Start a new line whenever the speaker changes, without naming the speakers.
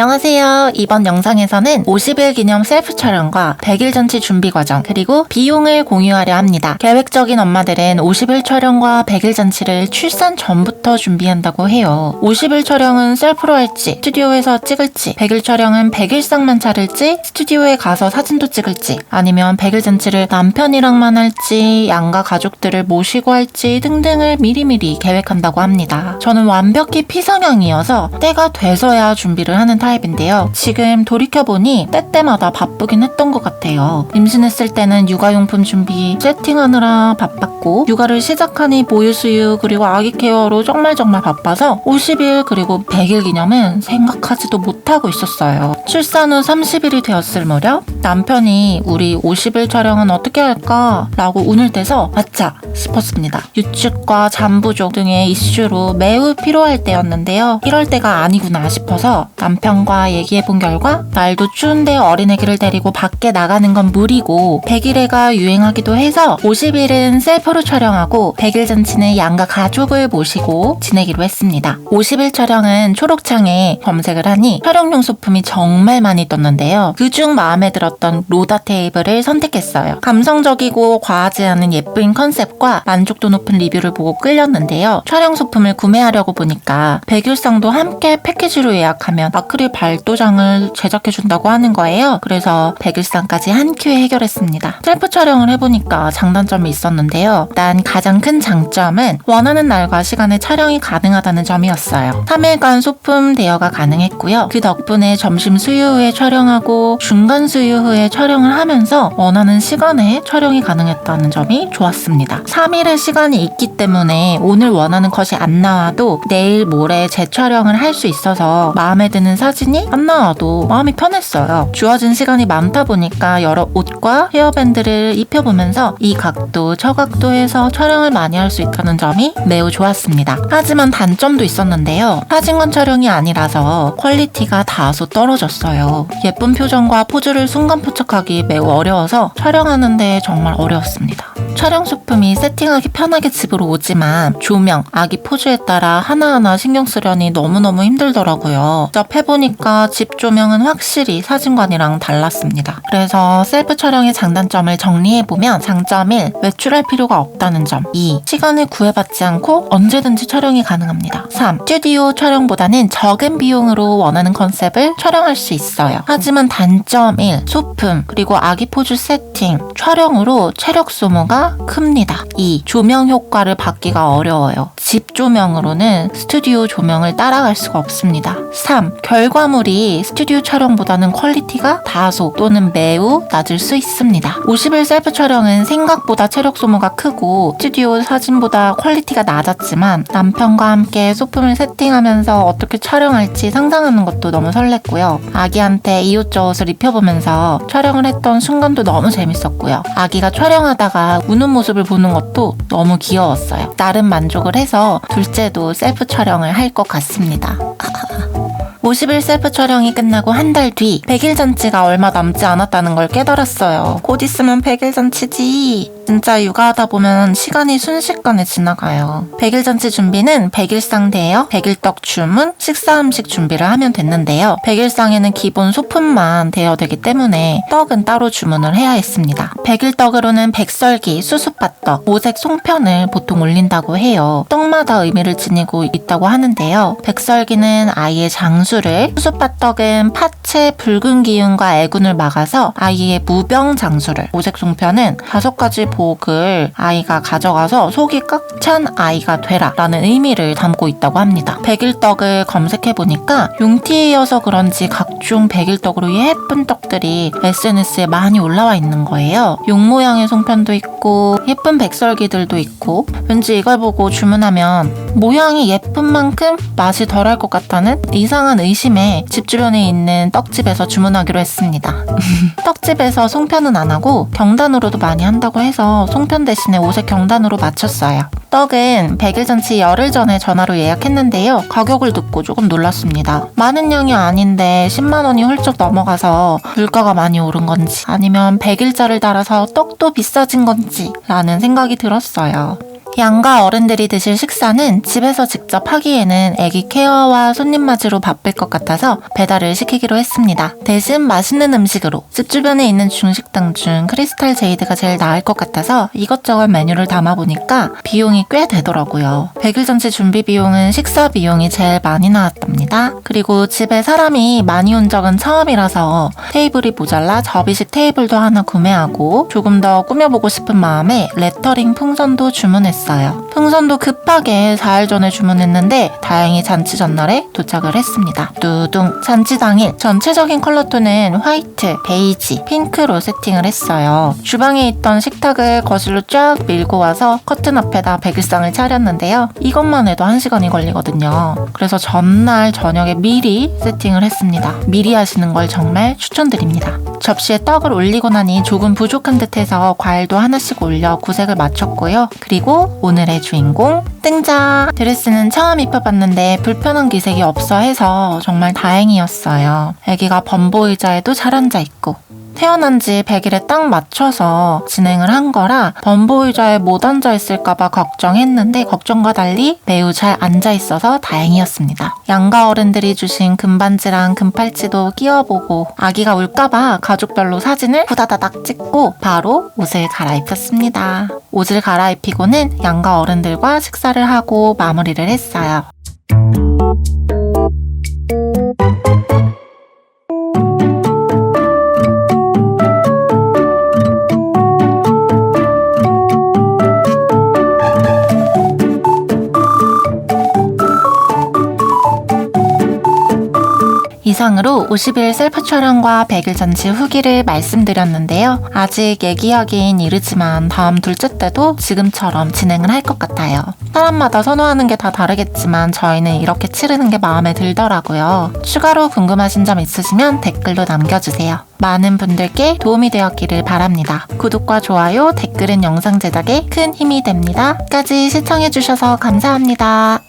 안녕하세요. 이번 영상에서는 50일 기념 셀프 촬영과 100일 잔치 준비 과정 그리고 비용을 공유하려 합니다. 계획적인 엄마들은 50일 촬영과 100일 잔치를 출산 전부터 준비한다고 해요. 50일 촬영은 셀프로 할지 스튜디오에서 찍을지 100일 촬영은 100일상만 차릴지 스튜디오에 가서 사진도 찍을지 아니면 100일 잔치를 남편이랑만 할지 양가 가족들을 모시고 할지 등등을 미리미리 계획한다고 합니다. 저는 완벽히 피성향이어서 때가 돼서야 준비를 하는 타입인데요. 지금 돌이켜보니 때때마다 바쁘긴 했던 것 같아요. 임신했을 때는 육아용품 준비 세팅하느라 바빴고 육아를 시작하니 모유수유 그리고 아기 케어로 정말 바빠서 50일 그리고 100일 기념은 생각하지도 못하고 있었어요. 출산 후 30일이 되었을 무렵 남편이 우리 50일 촬영은 어떻게 할까? 라고 운을 떼서 아차 싶었습니다. 유축과 잠 부족 등의 이슈로 매우 필요할 때였는데요. 이럴 때가 아니구나 싶어서 남편과 얘기해본 결과 날도 추운데 어린애기를 데리고 밖에 나가는 건 무리고 100일애가 유행하기도 해서 50일은 셀프로 촬영하고 100일 잔치는 양가 가족을 모시고 지내기로 했습니다. 50일 촬영은 초록창에 검색을 하니 촬영용 소품이 정말 많이 떴는데요. 그중 마음에 들었던 로다 테이블을 선택했어요. 감성적이고 과하지 않은 예쁜 컨셉과 만족도 높은 리뷰를 보고 끌렸는데요. 촬영 소품을 구매하려고 보니까 100일상도 함께 패키지로 예약하면 아크릴 발도장을 제작해준다고 하는 거예요. 그래서 100일상까지 한 큐에 해결했습니다. 셀프 촬영을 해보니까 장단점이 있었는데요. 일단 가장 큰 장점은 원하는 날과 시간에 촬영이 가능하다는 점이었어요. 3일간 소품 대여가 가능했고요. 그 덕분에 점심 수유 후에 촬영하고 중간 수유 후에 촬영을 하면서 원하는 시간에 촬영이 가능했다는 점이 좋았습니다. 3일의 시간이 있기 때문에 오늘 원하는 컷이 안 나와도 내일 모레 재촬영을 할 수 있어서 마음에 드는 사진이 안 나와도 마음이 편했어요. 주어진 시간이 많다 보니까 여러 옷과 헤어밴드를 입혀보면서 이 각도 저 각도에서 촬영을 많이 할 수 있다는 점이 매우 좋았습니다. 하지만 단점도 있었는데요. 사진관 촬영이 아니라서 퀄리티가 다소 떨어졌어요. 예쁜 표정과 포즈를 순간 포착하기 매우 어려워서 촬영하는데 정말 어려웠습니다. 촬영 소품이 세팅하기 편하게 집으로 오지만 조명, 아기 포즈에 따라 하나하나 신경 쓰려니 너무너무 힘들더라고요. 직접 해보니까 집 조명은 확실히 사진관이랑 달랐습니다. 그래서 셀프 촬영의 장단점을 정리해보면 장점 1. 외출할 필요가 없다는 점 2. 시간을 구애받지 않고 언제든지 촬영이 가능합니다. 3. 스튜디오 촬영보다는 적은 비용으로 원하는 컨셉을 촬영할 수 있어요. 하지만 단점 1. 소품 그리고 아기 포즈 세팅, 촬영으로 체력 소모가 큽니다. 2. 조명 효과를 받기가 어려워요. 집 조명으로는 스튜디오 조명을 따라갈 수가 없습니다. 3. 결과물이 스튜디오 촬영보다는 퀄리티가 다소 또는 매우 낮을 수 있습니다. 50일 셀프 촬영은 생각보다 체력 소모가 크고 스튜디오 사진보다 퀄리티가 낮았지만 남편과 함께 소품을 세팅하면서 어떻게 촬영할지 상상하는 것도 너무 설렜고요. 아기한테 이 옷 저 옷을 입혀보면서 촬영을 했던 순간도 너무 재밌었고요. 아기가 촬영하다가 우는 모습을 보는 것도 너무 귀여웠어요. 나름 만족을 해서 둘째도 셀프 촬영을 할 것 같습니다. 50일 셀프 촬영이 끝나고 한 달 뒤 100일 잔치가 얼마 남지 않았다는 걸 깨달았어요. 곧 있으면 100일 잔치지. 진짜 육아하다 보면 시간이 순식간에 지나가요. 100일 잔치 준비는 100일상 대여, 100일떡 주문, 식사 음식 준비를 하면 됐는데요. 100일상에는 기본 소품만 대여되기 때문에 떡은 따로 주문을 해야 했습니다. 100일떡으로는 백설기, 수수팥떡, 오색 송편을 보통 올린다고 해요. 떡마다 의미를 지니고 있다고 하는데요. 백설기는 아이의 장수를, 수수팥떡은 파채 붉은 기운과 애군을 막아서 아이의 무병장수를, 오색 송편은 5가지 복을 아이가 가져가서 속이 꽉 찬 아이가 되라 라는 의미를 담고 있다고 합니다. 백일떡을 검색해보니까 용티여서 그런지 각종 백일떡으로 예쁜 떡들이 SNS에 많이 올라와 있는 거예요. 용 모양의 송편도 있고 예쁜 백설기들도 있고 왠지 이걸 보고 주문하면 모양이 예쁜 만큼 맛이 덜할 것 같다는 이상한 의심에 집 주변에 있는 떡집에서 주문하기로 했습니다. 떡집에서 송편은 안 하고 경단으로도 많이 한다고 해서 송편 대신에 오색 경단으로 맞췄어요. 떡은 100일 잔치 열흘 전에 전화로 예약했는데요. 가격을 듣고 조금 놀랐습니다. 많은 양이 아닌데 10만원이 훌쩍 넘어가서 물가가 많이 오른 건지 아니면 100일자를 달아서 떡도 비싸진 건지 라는 생각이 들었어요. 양가 어른들이 드실 식사는 집에서 직접 하기에는 아기 케어와 손님 맞이로 바쁠 것 같아서 배달을 시키기로 했습니다. 대신 맛있는 음식으로 집 주변에 있는 중식당 중 크리스탈 제이드가 제일 나을 것 같아서 이것저것 메뉴를 담아보니까 비용이 꽤 되더라고요. 100일 잔치 준비 비용은 식사 비용이 제일 많이 나왔답니다. 그리고 집에 사람이 많이 온 적은 처음이라서 테이블이 모자라 접이식 테이블도 하나 구매하고 조금 더 꾸며보고 싶은 마음에 레터링 풍선도 주문했어요. 풍선도 급하게 4일 전에 주문했는데 다행히 잔치 전날에 도착을 했습니다. 뚜둥. 잔치 당일 전체적인 컬러톤은 화이트, 베이지, 핑크로 세팅을 했어요. 주방에 있던 식탁을 거실로 쫙 밀고 와서 커튼 앞에다 100일상을 차렸는데요. 이것만 해도 1시간이 걸리거든요. 그래서 전날 저녁에 미리 세팅을 했습니다. 미리 하시는 걸 정말 추천드립니다. 접시에 떡을 올리고 나니 조금 부족한 듯해서 과일도 하나씩 올려 구색을 맞췄고요. 그리고 오늘의 주인공 등장! 드레스는 처음 입혀봤는데 불편한 기색이 없어 해서 정말 다행이었어요. 아기가 범보 의자에도 잘 앉아있고 태어난 지 100일에 딱 맞춰서 진행을 한 거라 범보 의자에 못 앉아있을까봐 걱정했는데 걱정과 달리 매우 잘 앉아있어서 다행이었습니다. 양가 어른들이 주신 금반지랑 금팔찌도 끼워보고 아기가 울까봐 가족별로 사진을 후다다닥 찍고 바로 옷을 갈아입혔습니다. 옷을 갈아입히고는 양가 어른들과 식사를 하고 마무리를 했어요. 이상으로 50일 셀프 촬영과 100일 잔치 후기를 말씀드렸는데요. 아직 얘기하긴 이르지만 다음 둘째 때도 지금처럼 진행을 할 것 같아요. 사람마다 선호하는 게 다 다르겠지만 저희는 이렇게 치르는 게 마음에 들더라고요. 추가로 궁금하신 점 있으시면 댓글로 남겨주세요. 많은 분들께 도움이 되었기를 바랍니다. 구독과 좋아요, 댓글은 영상 제작에 큰 힘이 됩니다. 끝까지 시청해주셔서 감사합니다.